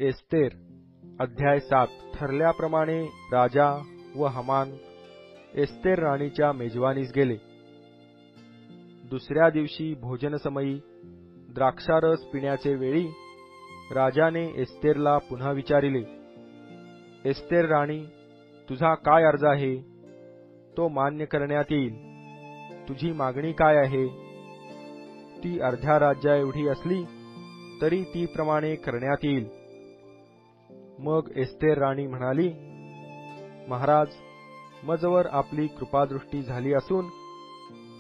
Esther अध्याय 7 ठरल्याप्रमाणे राजा व हमान एस्तेर राणीच्या मेजवानीस गेले. दुसऱ्या दिवशी भोजनसमयी द्राक्षारस पिण्याचे वेळी राजाने एस्तेरला पुन्हा विचारिले, एस्तेर राणी, तुझा काय अर्ज आहे? तो मान्य करण्यात येईल. तुझी मागणी काय आहे? ती अर्ध्या राज्याएवढी असली तरी ती प्रमाणे करण्यात येईल. मग एस्तेर राणी म्हणाली, महाराज, मजवर आपली कृपादृष्टी झाली असून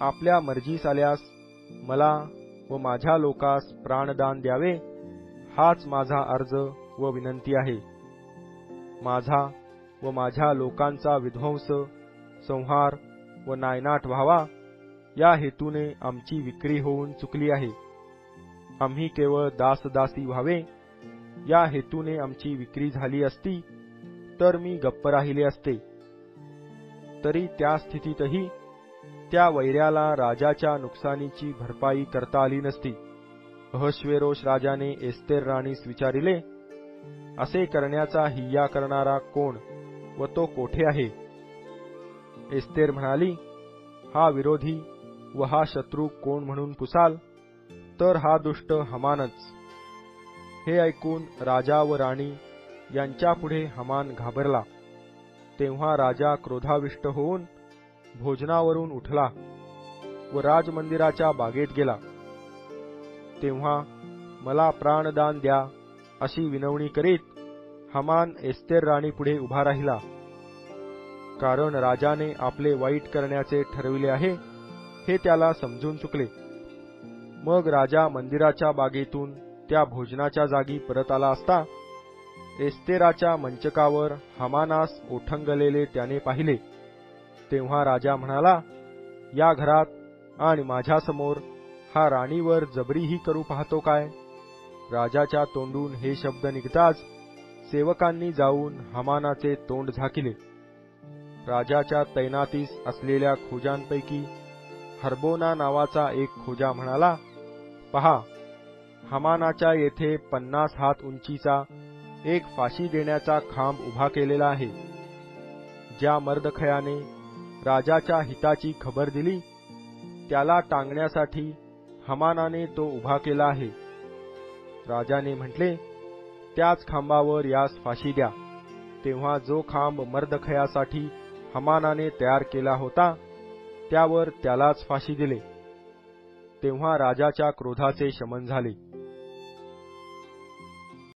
आपल्या मर्जीस आल्यास मला व माझ्या लोकास प्राणदान द्यावे, हाच माझा अर्ज व विनंती आहे. माझा व माझ्या लोकांचा विध्वंस, संहार व नायनाट व्हावा, या हेतूने आमची विक्री होऊन चुकली आहे. आम्ही केवळ दासदासी व्हावे, या हेतूने आमची विक्री झाली असती तर मी गप्प राहिले असते. तरी त्या स्थितीतही त्या वैऱ्याला राजाच्या नुकसानीची भरपाई करता आली नसती. अहश्वेरोष राजाने एस्तेर राणीस विचारिले, असे करण्याचा हिय्या करणारा कोण व तो कोठे आहे? एस्तेर म्हणाली, हा विरोधी व हा शत्रू कोण म्हणून पुसाल तर हा दुष्ट हमानच. हे ऐकून राजा व राणी यांच्यापुढे हमान घाबरला. तेव्हा राजा क्रोधाविष्ट होऊन भोजनावरून उठला व राजमंदिराच्या बागेत गेला. तेव्हा मला प्राणदान द्या अशी विनवणी करीत हमान एस्तेर राणीपुढे उभा राहिला. कारण राजाने आपले वाईट करण्याचे ठरविले आहे हे त्याला समजून चुकले. मग राजा मंदिराच्या बागेतून त्या भोजनाच्या जागी परत आला असता एस्तेराच्या मंचकावर हमानास ओठंगलेले त्याने पाहिले. तेव्हा राजा म्हणाला, या घरात आणि माझ्यासमोर हा राणीवर जबरीही करू पाहतो काय? राजाच्या तोंडून हे शब्द निघताच सेवकांनी जाऊन हमानाचे तोंड झाकिले. राजाच्या तैनातीस असलेल्या खोजांपैकी हर्बोना नावाचा एक खोजा म्हणाला, पहा, हमानाच्या येथे 50 हात उंचीचा एक फाशी देण्याचा खांब उभा केलेला आहे. ज्या मर्दखयाने राजाच्या हिताची खबर दिली त्याला टांगण्यासाठी हमानाने तो उभा केला आहे. राजाने म्हटले, त्याच खांबावर यास फाशी द्या. तेव्हा जो खांब मर्दखयासाठी हमानाने तयार केला होता त्यावर त्यालाच फाशी दिले. तेव्हा राजाच्या क्रोधाचे शमन झाले.